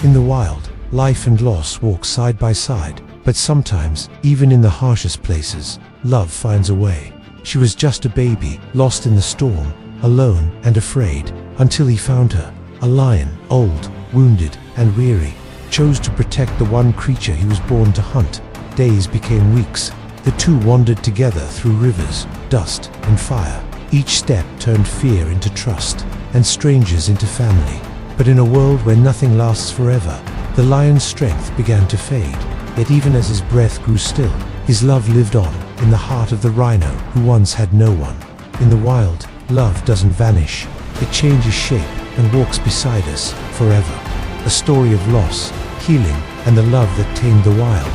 In the wild, life and loss walk side by side, but sometimes, even in the harshest places, love finds a way. She was just a baby, lost in the storm, alone and afraid, until he found her. A lion, old, wounded, and weary, chose to protect the one creature he was born to hunt. Days became weeks. The two wandered together through rivers, dust, and fire. Each step turned fear into trust, and strangers into family. But in a world where nothing lasts forever, the lion's strength began to fade. Yet even as his breath grew still, his love lived on in the heart of the rhino who once had no one. In the wild, love doesn't vanish. It changes shape and walks beside us forever. A story of loss, healing, and the love that tamed the wild.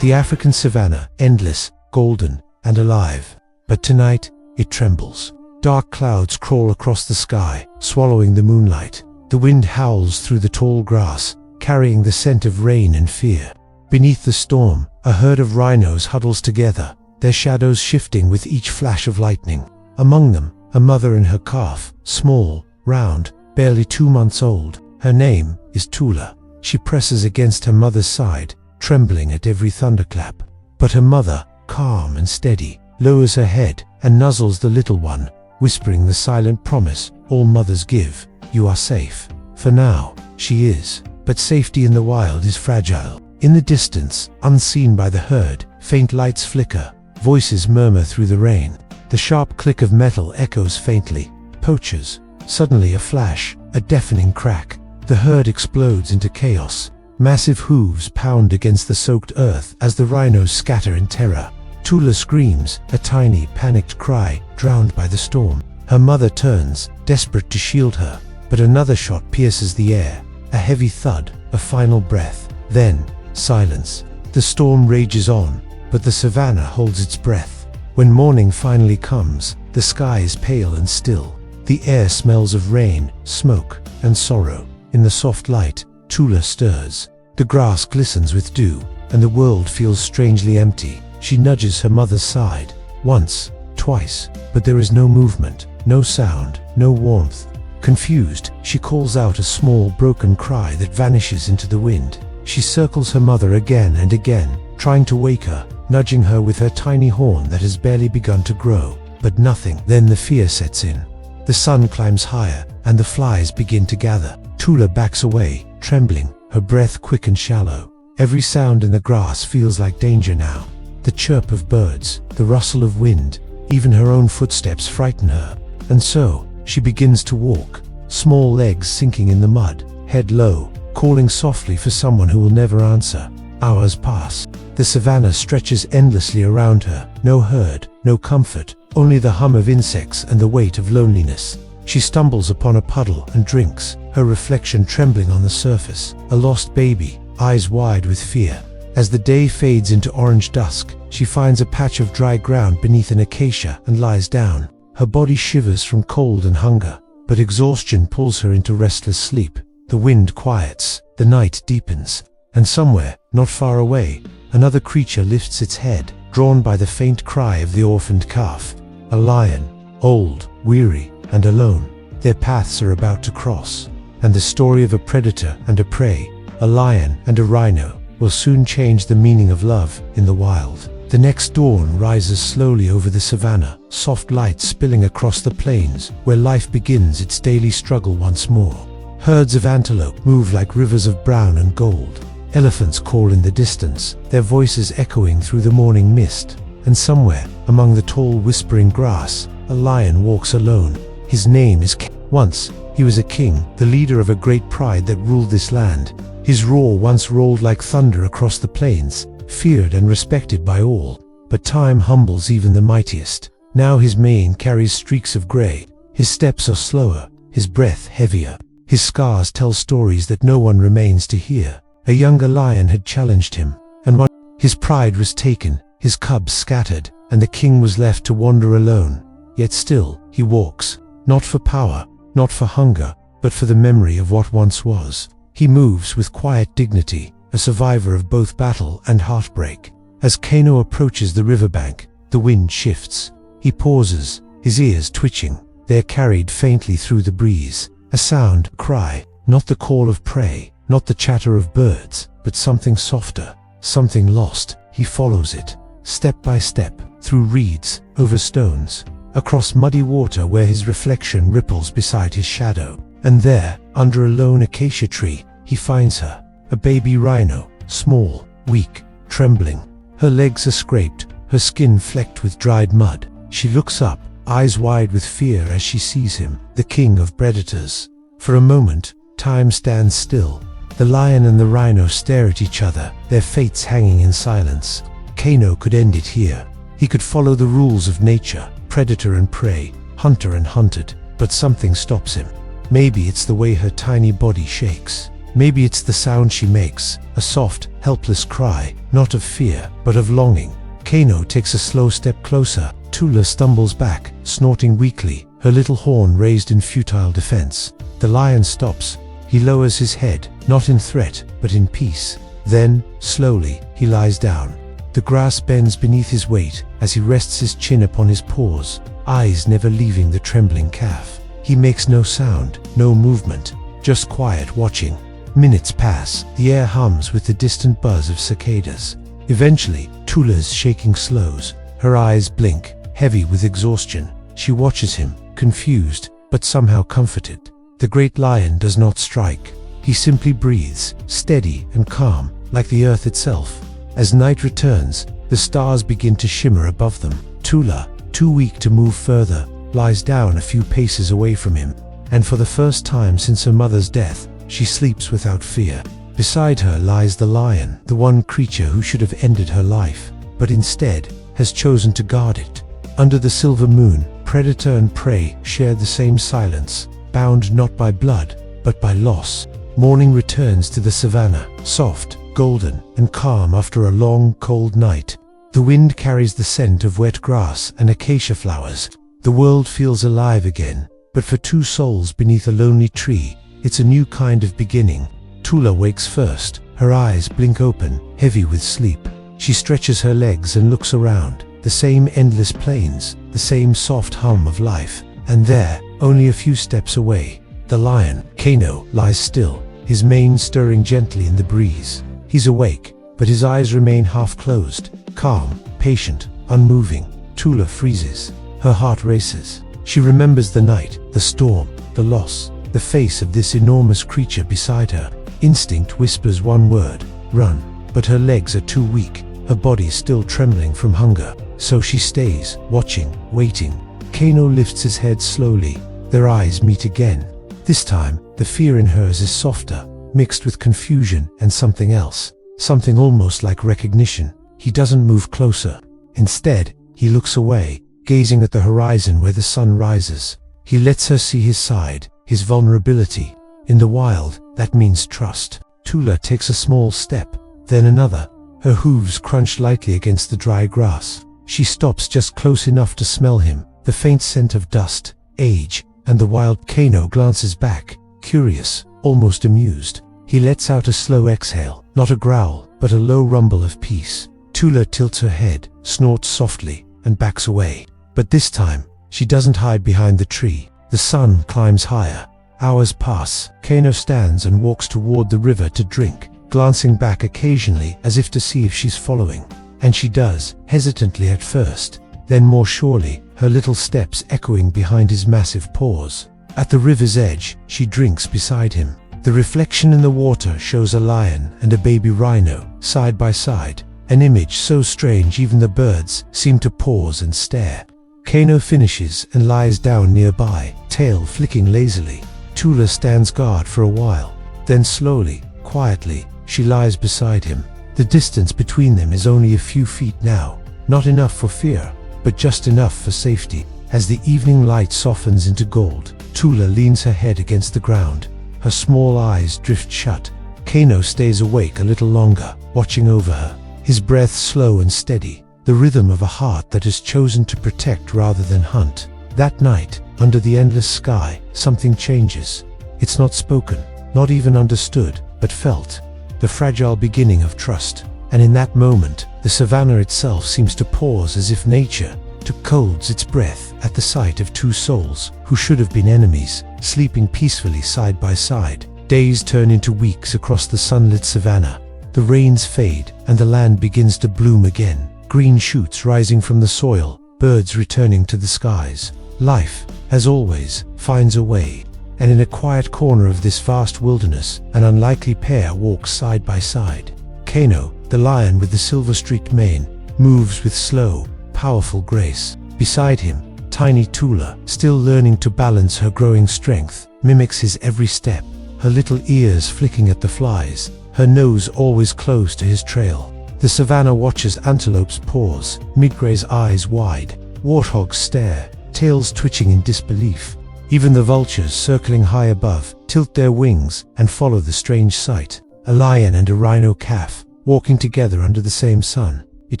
The African savanna, endless, golden, and alive. But tonight, it trembles. Dark clouds crawl across the sky, swallowing the moonlight. The wind howls through the tall grass, carrying the scent of rain and fear. Beneath the storm, a herd of rhinos huddles together, their shadows shifting with each flash of lightning. Among them, a mother and her calf, small, round, barely 2 months old. Her name is Tula. She presses against her mother's side, trembling at every thunderclap. But her mother, calm and steady, lowers her head and nuzzles the little one, whispering the silent promise all mothers give: you are safe. For now, she is. But safety in the wild is fragile. In the distance, unseen by the herd, faint lights flicker, voices murmur through the rain. The sharp click of metal echoes faintly. Poachers. Suddenly a flash, a deafening crack. The herd explodes into chaos. Massive hooves pound against the soaked earth as the rhinos scatter in terror. Tula screams, a tiny, panicked cry, drowned by the storm. Her mother turns, desperate to shield her, but another shot pierces the air. A heavy thud, a final breath. Then, silence. The storm rages on, but the savanna holds its breath. When morning finally comes, the sky is pale and still. The air smells of rain, smoke, and sorrow. In the soft light, Tula stirs. The grass glistens with dew, and the world feels strangely empty. She nudges her mother's side. Once, twice, but there is no movement, no sound, no warmth. Confused, she calls out a small, broken cry that vanishes into the wind. She circles her mother again and again, trying to wake her, nudging her with her tiny horn that has barely begun to grow. But nothing. Then the fear sets in. The sun climbs higher, and the flies begin to gather. Tula backs away, trembling, her breath quick and shallow. Every sound in the grass feels like danger now. The chirp of birds, the rustle of wind, even her own footsteps frighten her. And so, she begins to walk, small legs sinking in the mud, head low, calling softly for someone who will never answer. Hours pass. The savanna stretches endlessly around her. No herd, no comfort, only the hum of insects and the weight of loneliness. She stumbles upon a puddle and drinks, her reflection trembling on the surface. A lost baby, eyes wide with fear. As the day fades into orange dusk, she finds a patch of dry ground beneath an acacia and lies down. Her body shivers from cold and hunger, but exhaustion pulls her into restless sleep. The wind quiets, the night deepens, and somewhere, not far away, another creature lifts its head, drawn by the faint cry of the orphaned calf. A lion, old, weary, and alone. Their paths are about to cross, and the story of a predator and a prey, a lion and a rhino, will soon change the meaning of love in the wild. The next dawn rises slowly over the savanna, soft light spilling across the plains, where life begins its daily struggle once more. Herds of antelope move like rivers of brown and gold. Elephants call in the distance, their voices echoing through the morning mist. And somewhere, among the tall whispering grass, a lion walks alone. His name is Kano. Once, he was a king, the leader of a great pride that ruled this land. His roar once rolled like thunder across the plains, feared and respected by all. But time humbles even the mightiest. Now his mane carries streaks of grey. His steps are slower, his breath heavier. His scars tell stories that no one remains to hear. A younger lion had challenged him, and his pride was taken, his cubs scattered, and the king was left to wander alone. Yet still, he walks, not for power, not for hunger, but for the memory of what once was. He moves with quiet dignity, a survivor of both battle and heartbreak. As Kano approaches the riverbank, the wind shifts. He pauses, his ears twitching. They are carried faintly through the breeze. A sound, a cry, not the call of prey, not the chatter of birds, but something softer, something lost. He follows it, step by step, through reeds, over stones, across muddy water where his reflection ripples beside his shadow. And there, under a lone acacia tree, he finds her, a baby rhino, small, weak, trembling. Her legs are scraped, her skin flecked with dried mud. She looks up, eyes wide with fear as she sees him, the king of predators. For a moment, time stands still. The lion and the rhino stare at each other, their fates hanging in silence. Kano could end it here. He could follow the rules of nature, predator and prey, hunter and hunted, but something stops him. Maybe it's the way her tiny body shakes. Maybe it's the sound she makes, a soft, helpless cry, not of fear, but of longing. Kano takes a slow step closer. Tula stumbles back, snorting weakly, her little horn raised in futile defense. The lion stops. He lowers his head, not in threat, but in peace. Then, slowly, he lies down. The grass bends beneath his weight as he rests his chin upon his paws, eyes never leaving the trembling calf. He makes no sound, no movement, just quiet watching. Minutes pass, the air hums with the distant buzz of cicadas. Eventually, Tula's shaking slows. Her eyes blink, heavy with exhaustion. She watches him, confused, but somehow comforted. The great lion does not strike. He simply breathes, steady and calm, like the earth itself. As night returns, the stars begin to shimmer above them. Tula, too weak to move further, lies down a few paces away from him, and for the first time since her mother's death, she sleeps without fear. Beside her lies the lion, the one creature who should have ended her life, but instead has chosen to guard it. Under the silver moon, predator and prey share the same silence, bound not by blood, but by loss. Morning returns to the savanna, soft, golden, and calm after a long, cold night. The wind carries the scent of wet grass and acacia flowers. The world feels alive again, but for two souls beneath a lonely tree, it's a new kind of beginning. Tula wakes first, her eyes blink open, heavy with sleep. She stretches her legs and looks around, the same endless plains, the same soft hum of life. And there, only a few steps away, the lion, Kano, lies still, his mane stirring gently in the breeze. He's awake, but his eyes remain half-closed, calm, patient, unmoving. Tula freezes. Her heart races. She remembers the night, the storm, the loss, the face of this enormous creature beside her. Instinct whispers one word, run, but her legs are too weak, her body still trembling from hunger. So she stays, watching, waiting. Kano lifts his head slowly. Their eyes meet again. This time, the fear in hers is softer, mixed with confusion and something else, something almost like recognition. He doesn't move closer. Instead, he looks away, gazing at the horizon where the sun rises. He lets her see his side, his vulnerability. In the wild, that means trust. Tula takes a small step, then another. Her hooves crunch lightly against the dry grass. She stops just close enough to smell him, the faint scent of dust, age, and the wild. Kano glances back, curious, almost amused. He lets out a slow exhale, not a growl, but a low rumble of peace. Tula tilts her head, snorts softly, and backs away. But this time, she doesn't hide behind the tree. The sun climbs higher. Hours pass. Kano stands and walks toward the river to drink, glancing back occasionally as if to see if she's following. And she does, hesitantly at first, then more surely, her little steps echoing behind his massive paws. At the river's edge, she drinks beside him. The reflection in the water shows a lion and a baby rhino, side by side, an image so strange even the birds seem to pause and stare. Kano finishes and lies down nearby, tail flicking lazily. Tula stands guard for a while. Then slowly, quietly, she lies beside him. The distance between them is only a few feet now, not enough for fear, but just enough for safety. As the evening light softens into gold, Tula leans her head against the ground. Her small eyes drift shut. Kano stays awake a little longer, watching over her, his breath slow and steady, the rhythm of a heart that has chosen to protect rather than hunt. That night, under the endless sky, something changes. It's not spoken, not even understood, but felt. The fragile beginning of trust. And in that moment, the savanna itself seems to pause as if nature, to holds its breath at the sight of two souls who should have been enemies, sleeping peacefully side by side. Days turn into weeks across the sunlit savanna. The rains fade and the land begins to bloom again. Green shoots rising from the soil, birds returning to the skies. Life, as always, finds a way. And in a quiet corner of this vast wilderness, an unlikely pair walks side by side. Kano, the lion with the silver-streaked mane, moves with slow, powerful grace. Beside him, tiny Tula, still learning to balance her growing strength, mimics his every step, her little ears flicking at the flies, her nose always close to his trail. The savanna watches antelopes pause, midgrays eyes wide, warthogs stare, tails twitching in disbelief. Even the vultures circling high above tilt their wings and follow the strange sight. A lion and a rhino calf, walking together under the same sun. It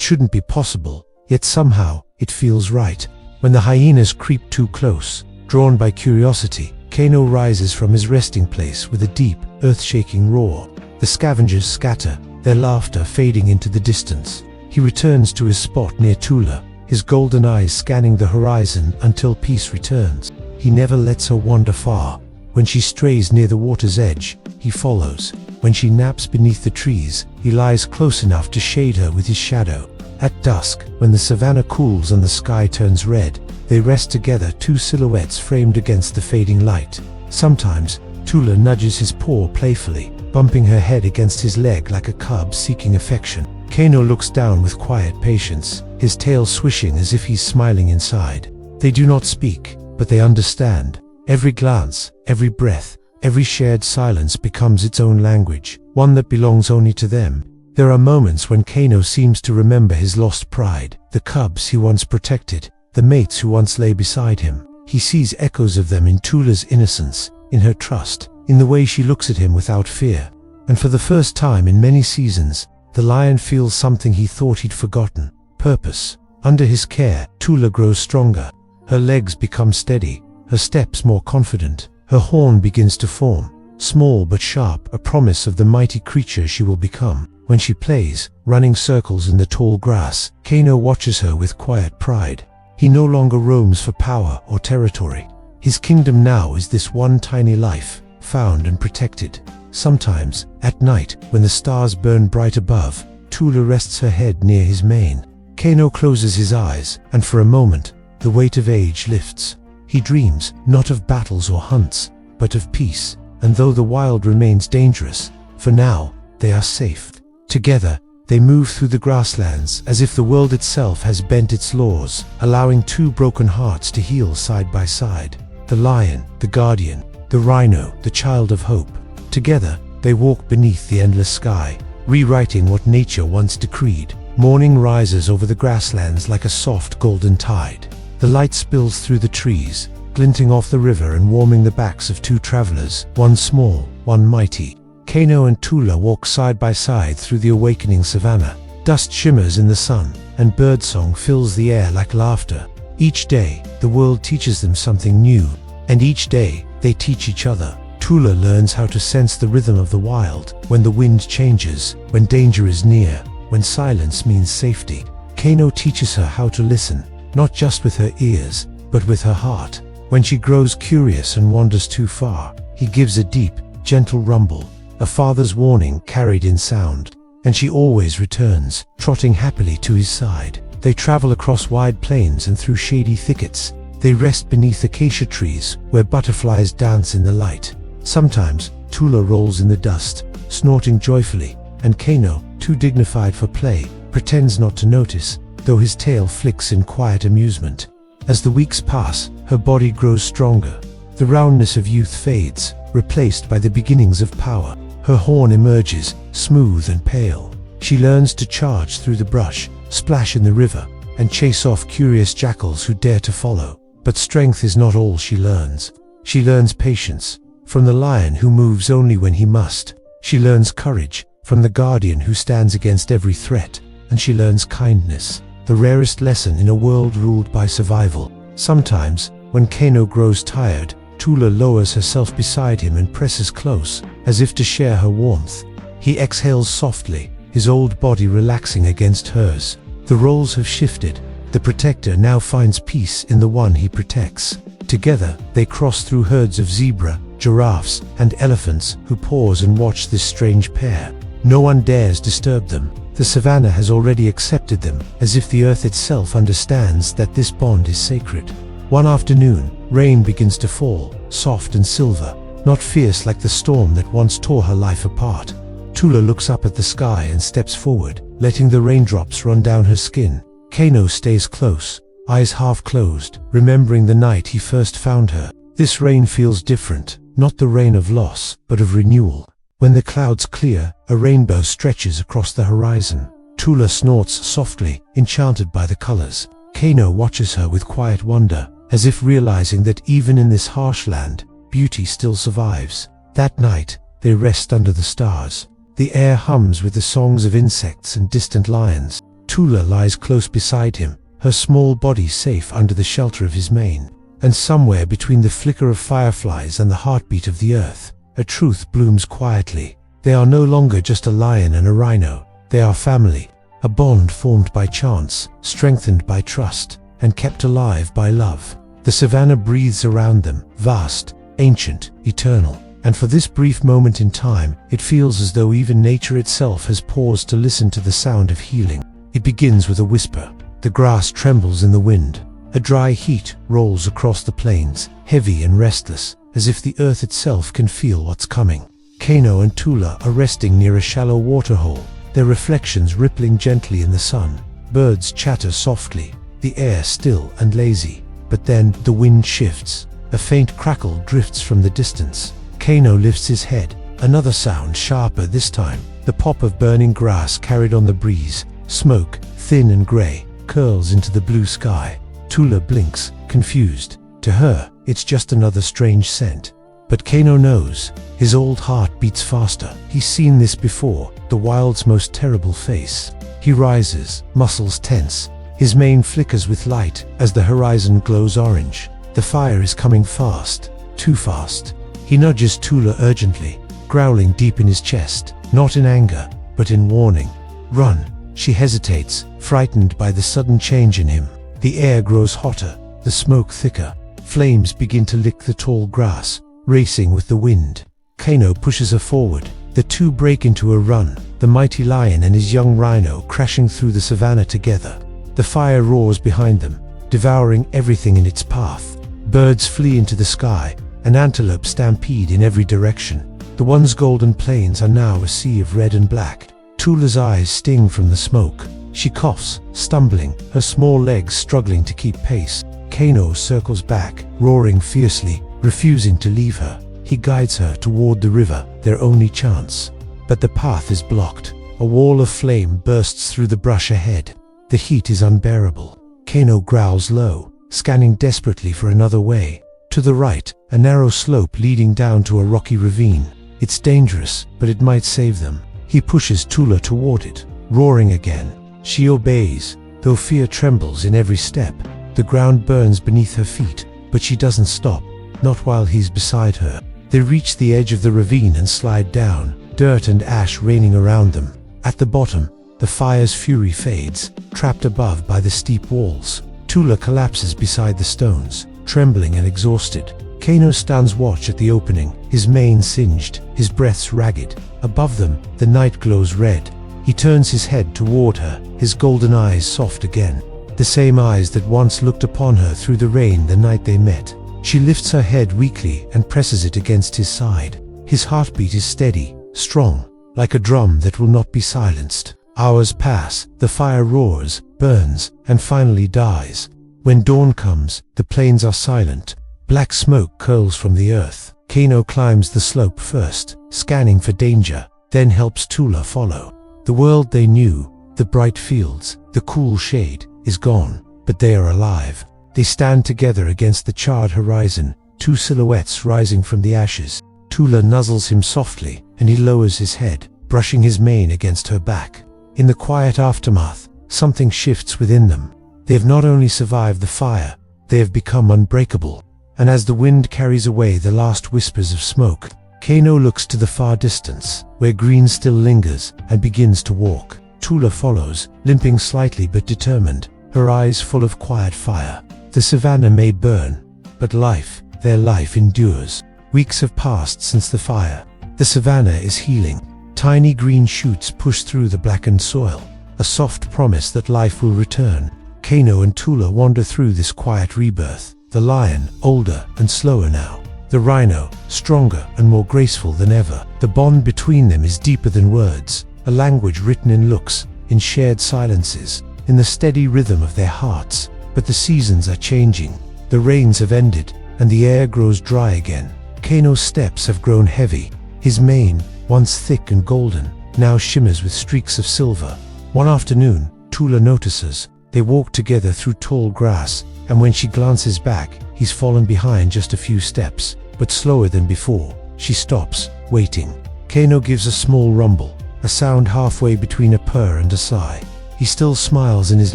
shouldn't be possible, yet somehow it feels right. When the hyenas creep too close, drawn by curiosity, Kano rises from his resting place with a deep, earth-shaking roar. The scavengers scatter, their laughter fading into the distance. He returns to his spot near Tula, his golden eyes scanning the horizon until peace returns. He never lets her wander far. When she strays near the water's edge, he follows. When she naps beneath the trees, he lies close enough to shade her with his shadow. At dusk, when the savanna cools and the sky turns red, they rest together, two silhouettes framed against the fading light. Sometimes, Tula nudges his paw playfully, bumping her head against his leg like a cub seeking affection. Kano looks down with quiet patience, his tail swishing as if he's smiling inside. They do not speak, but they understand. Every glance, every breath, every shared silence becomes its own language, one that belongs only to them. There are moments when Kano seems to remember his lost pride, the cubs he once protected, the mates who once lay beside him. He sees echoes of them in Tula's innocence, in her trust, in the way she looks at him without fear. And for the first time in many seasons, the lion feels something he thought he'd forgotten: purpose. Under his care, Tula grows stronger. Her legs become steady, her steps more confident. Her horn begins to form, small but sharp, a promise of the mighty creature she will become. When she plays, running circles in the tall grass, Kano watches her with quiet pride. He no longer roams for power or territory. His kingdom now is this one tiny life, found and protected. Sometimes, at night, when the stars burn bright above, Tula rests her head near his mane. Kano closes his eyes, and for a moment, the weight of age lifts. He dreams, not of battles or hunts, but of peace. And though the wild remains dangerous, for now, they are safe. Together, they move through the grasslands as if the world itself has bent its laws, allowing two broken hearts to heal side by side. The lion, the guardian; the rhino, the child of hope. Together, they walk beneath the endless sky, rewriting what nature once decreed. Morning rises over the grasslands like a soft golden tide. The light spills through the trees, glinting off the river and warming the backs of two travelers, one small, one mighty. Kano and Tula walk side by side through the awakening savanna. Dust shimmers in the sun, and birdsong fills the air like laughter. Each day, the world teaches them something new, and each day, they teach each other. Tula learns how to sense the rhythm of the wild, when the wind changes, when danger is near, when silence means safety. Kano teaches her how to listen, not just with her ears, but with her heart. When she grows curious and wanders too far, he gives a deep, gentle rumble, a father's warning carried in sound, and she always returns, trotting happily to his side. They travel across wide plains and through shady thickets. They rest beneath acacia trees, where butterflies dance in the light. Sometimes, Tula rolls in the dust, snorting joyfully, and Kano, too dignified for play, pretends not to notice, though his tail flicks in quiet amusement. As the weeks pass, her body grows stronger. The roundness of youth fades, replaced by the beginnings of power. Her horn emerges, smooth and pale. She learns to charge through the brush, splash in the river, and chase off curious jackals who dare to follow. But strength is not all she learns. She learns patience, from the lion who moves only when he must. She learns courage, from the guardian who stands against every threat. And she learns kindness, the rarest lesson in a world ruled by survival. Sometimes, when Kano grows tired, Tula lowers herself beside him and presses close, as if to share her warmth. He exhales softly, his old body relaxing against hers. The roles have shifted. The protector now finds peace in the one he protects. Together, they cross through herds of zebra, giraffes, and elephants who pause and watch this strange pair. No one dares disturb them. The savanna has already accepted them, as if the earth itself understands that this bond is sacred. One afternoon, rain begins to fall, soft and silver, not fierce like the storm that once tore her life apart. Tula looks up at the sky and steps forward, letting the raindrops run down her skin. Kano stays close, eyes half closed, remembering the night he first found her. This rain feels different, not the rain of loss, but of renewal. When the clouds clear, a rainbow stretches across the horizon. Tula snorts softly, enchanted by the colors. Kano watches her with quiet wonder, as if realizing that even in this harsh land, beauty still survives. That night, they rest under the stars. The air hums with the songs of insects and distant lions. Tula lies close beside him, her small body safe under the shelter of his mane. And somewhere between the flicker of fireflies and the heartbeat of the earth, a truth blooms quietly. They are no longer just a lion and a rhino. They are family, a bond formed by chance, strengthened by trust, and kept alive by love. The savanna breathes around them, vast, ancient, eternal. And for this brief moment in time, it feels as though even nature itself has paused to listen to the sound of healing. It begins with a whisper. The grass trembles in the wind. A dry heat rolls across the plains, heavy and restless, as if the earth itself can feel what's coming. Kano and Tula are resting near a shallow waterhole, their reflections rippling gently in the sun. Birds chatter softly, the air still and lazy. But then the wind shifts. A faint crackle drifts from the distance. Kano lifts his head. Another sound, sharper this time. The pop of burning grass carried on the breeze. Smoke, thin and gray, curls into the blue sky. Tula blinks, confused. To her, it's just another strange scent. But Kano knows. His old heart beats faster. He's seen this before, the wild's most terrible face. He rises, muscles tense. His mane flickers with light as the horizon glows orange. The fire is coming fast, too fast. He nudges Tula urgently, growling deep in his chest, not in anger, but in warning. Run. She hesitates, frightened by the sudden change in him. The air grows hotter, the smoke thicker. Flames begin to lick the tall grass, racing with the wind. Kano pushes her forward. The two break into a run, the mighty lion and his young rhino crashing through the savanna together. The fire roars behind them, devouring everything in its path. Birds flee into the sky, and antelope stampede in every direction. The once golden plains are now a sea of red and black. Tula's eyes sting from the smoke. She coughs, stumbling, her small legs struggling to keep pace. Kano circles back, roaring fiercely, refusing to leave her. He guides her toward the river, their only chance. But the path is blocked. A wall of flame bursts through the brush ahead. The heat is unbearable. Kano growls low, scanning desperately for another way. To the right, a narrow slope leading down to a rocky ravine. It's dangerous, but it might save them. He pushes Tula toward it, roaring again. She obeys, though fear trembles in every step. The ground burns beneath her feet, but she doesn't stop, not while he's beside her. They reach the edge of the ravine and slide down, dirt and ash raining around them. At the bottom, the fire's fury fades, trapped above by the steep walls. Tula collapses beside the stones, trembling and exhausted. Kano stands watch at the opening, his mane singed, his breaths ragged. Above them, the night glows red. He turns his head toward her, his golden eyes soft again. The same eyes that once looked upon her through the rain the night they met. She lifts her head weakly and presses it against his side. His heartbeat is steady, strong, like a drum that will not be silenced. Hours pass, the fire roars, burns, and finally dies. When dawn comes, the plains are silent. Black smoke curls from the earth. Kano climbs the slope first, scanning for danger, then helps Tula follow. The world they knew, the bright fields, the cool shade, is gone, but they are alive. They stand together against the charred horizon, two silhouettes rising from the ashes. Tula nuzzles him softly, and he lowers his head, brushing his mane against her back. In the quiet aftermath, something shifts within them. They have not only survived the fire, they have become unbreakable. And as the wind carries away the last whispers of smoke, Kano looks to the far distance, where green still lingers, and begins to walk. Tula follows, limping slightly but determined, her eyes full of quiet fire. The savanna may burn, but life, their life endures. Weeks have passed since the fire. The savanna is healing. Tiny green shoots push through the blackened soil, a soft promise that life will return. Kano and Tula wander through this quiet rebirth. The lion, older and slower now. The rhino, stronger and more graceful than ever. The bond between them is deeper than words, a language written in looks, in shared silences, in the steady rhythm of their hearts. But the seasons are changing. The rains have ended, and the air grows dry again. Kano's steps have grown heavy. His mane, once thick and golden, now shimmers with streaks of silver. One afternoon, Tula notices. They walk together through tall grass, and when she glances back, he's fallen behind just a few steps, but slower than before. She stops, waiting. Kano gives a small rumble, a sound halfway between a purr and a sigh. He still smiles in his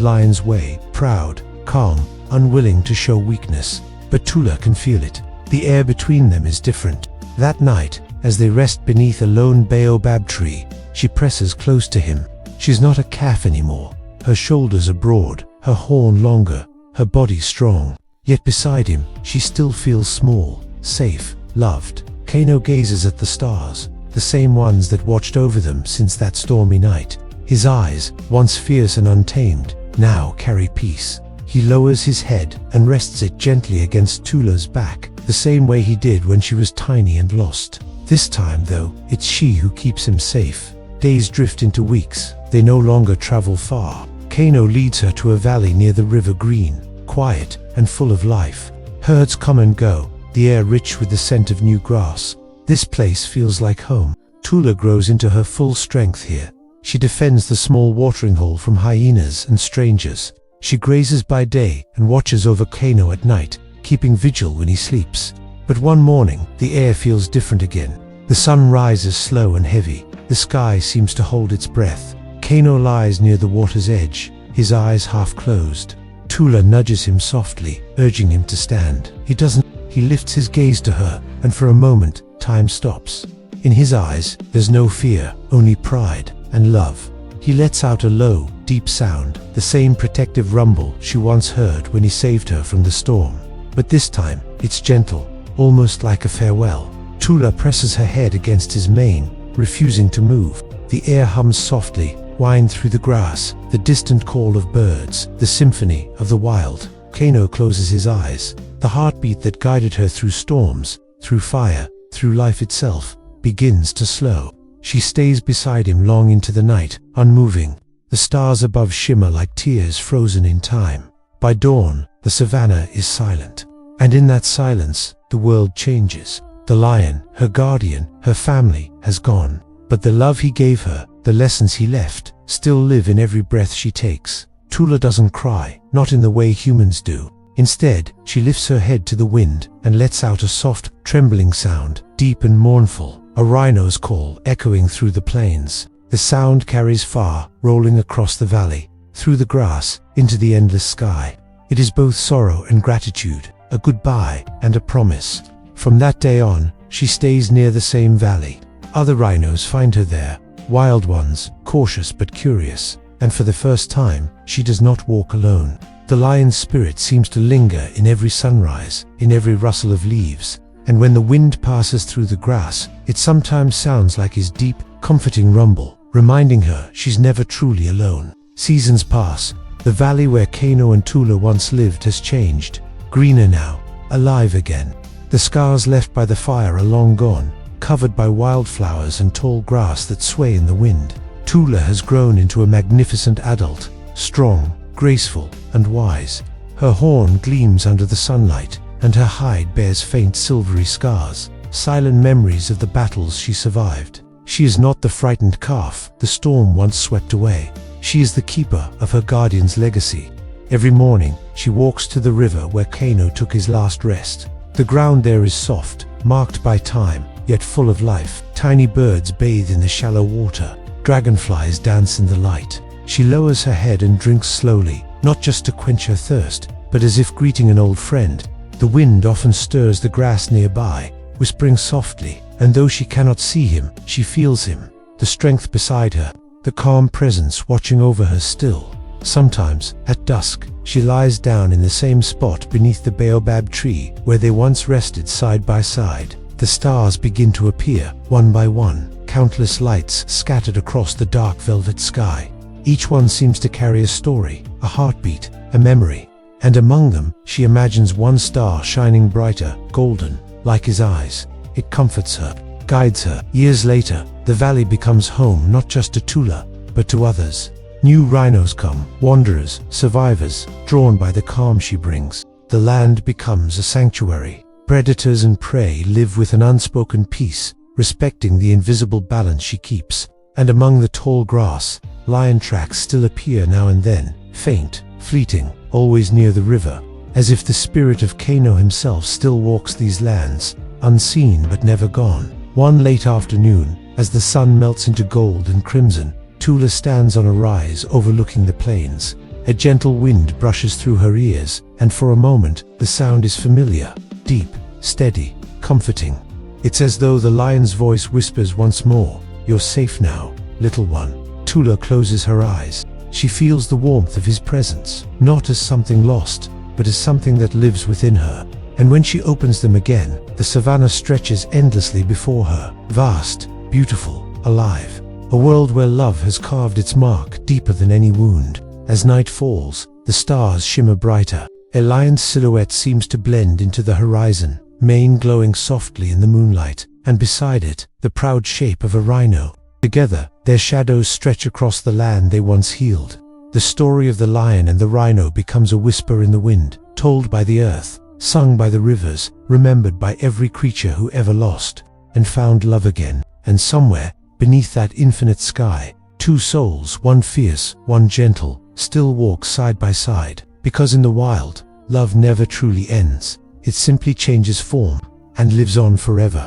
lion's way, proud, calm, unwilling to show weakness. But Tula can feel it. The air between them is different. That night, as they rest beneath a lone baobab tree, she presses close to him. She's not a calf anymore. Her shoulders are broad, her horn longer, her body strong. Yet beside him, she still feels small, safe, loved. Kano gazes at the stars, the same ones that watched over them since that stormy night. His eyes, once fierce and untamed, now carry peace. He lowers his head and rests it gently against Tula's back, the same way he did when she was tiny and lost. This time, though, it's she who keeps him safe. Days drift into weeks. They no longer travel far. Kano leads her to a valley near the river Green, quiet and full of life. Herds come and go, the air rich with the scent of new grass. This place feels like home. Tula grows into her full strength here. She defends the small watering hole from hyenas and strangers. She grazes by day and watches over Kano at night, keeping vigil when he sleeps. But one morning, the air feels different again. The sun rises slow and heavy. The sky seems to hold its breath. Kano lies near the water's edge, his eyes half closed. Tula nudges him softly, urging him to stand. He doesn't. He lifts his gaze to her, and for a moment, time stops. In his eyes, there's no fear, only pride and love. He lets out a low, deep sound, the same protective rumble she once heard when he saved her from the storm. But this time, it's gentle, almost like a farewell. Tula presses her head against his mane, refusing to move. The air hums softly, wind through the grass, the distant call of birds, the symphony of the wild. Kano closes his eyes. The heartbeat that guided her through storms, through fire, through life itself, begins to slow. She stays beside him long into the night, unmoving. The stars above shimmer like tears frozen in time. By dawn, the savanna is silent. And in that silence, the world changes. The lion, her guardian, her family, has gone. But the love he gave her, the lessons he left, still live in every breath she takes. Tula doesn't cry, not in the way humans do. Instead, she lifts her head to the wind and lets out a soft, trembling sound, deep and mournful, a rhino's call echoing through the plains. The sound carries far, rolling across the valley, through the grass, into the endless sky. It is both sorrow and gratitude, a goodbye and a promise. From that day on, she stays near the same valley. Other rhinos find her there, wild ones, cautious but curious. And for the first time, she does not walk alone. The lion's spirit seems to linger in every sunrise, in every rustle of leaves. And when the wind passes through the grass, it sometimes sounds like his deep, comforting rumble, reminding her she's never truly alone. Seasons pass. The valley where Kano and Tula once lived has changed. Greener now, alive again. The scars left by the fire are long gone, covered by wildflowers and tall grass that sway in the wind. Tula has grown into a magnificent adult, strong, graceful, and wise. Her horn gleams under the sunlight, and her hide bears faint silvery scars, silent memories of the battles she survived. She is not the frightened calf the storm once swept away. She is the keeper of her guardian's legacy. Every morning, she walks to the river where Kano took his last rest. The ground there is soft, marked by time, yet full of life. Tiny birds bathe in the shallow water. Dragonflies dance in the light. She lowers her head and drinks slowly, not just to quench her thirst, but as if greeting an old friend. The wind often stirs the grass nearby, whispering softly, and though she cannot see him, she feels him. The strength beside her, the calm presence watching over her still. Sometimes, at dusk, she lies down in the same spot beneath the baobab tree where they once rested side by side. The stars begin to appear, one by one, countless lights scattered across the dark velvet sky. Each one seems to carry a story, a heartbeat, a memory. And among them, she imagines one star shining brighter, golden, like his eyes. It comforts her, guides her. Years later, the valley becomes home not just to Tula, but to others. New rhinos come, wanderers, survivors, drawn by the calm she brings. The land becomes a sanctuary. Predators and prey live with an unspoken peace, respecting the invisible balance she keeps. And among the tall grass, lion tracks still appear now and then, faint, fleeting, always near the river, as if the spirit of Kano himself still walks these lands, unseen but never gone. One late afternoon, as the sun melts into gold and crimson, Tula stands on a rise overlooking the plains. A gentle wind brushes through her ears, and for a moment, the sound is familiar, deep, steady, comforting. It's as though the lion's voice whispers once more, "You're safe now, little one." Tula closes her eyes. She feels the warmth of his presence, not as something lost, but as something that lives within her. And when she opens them again, the savanna stretches endlessly before her, vast, beautiful, alive. A world where love has carved its mark deeper than any wound. As night falls, the stars shimmer brighter. A lion's silhouette seems to blend into the horizon, mane glowing softly in the moonlight, and beside it, the proud shape of a rhino. Together, their shadows stretch across the land they once healed. The story of the lion and the rhino becomes a whisper in the wind, told by the earth, sung by the rivers, remembered by every creature who ever lost and found love again. And somewhere, beneath that infinite sky, two souls, one fierce, one gentle, still walk side by side. Because in the wild, love never truly ends. It simply changes form and lives on forever.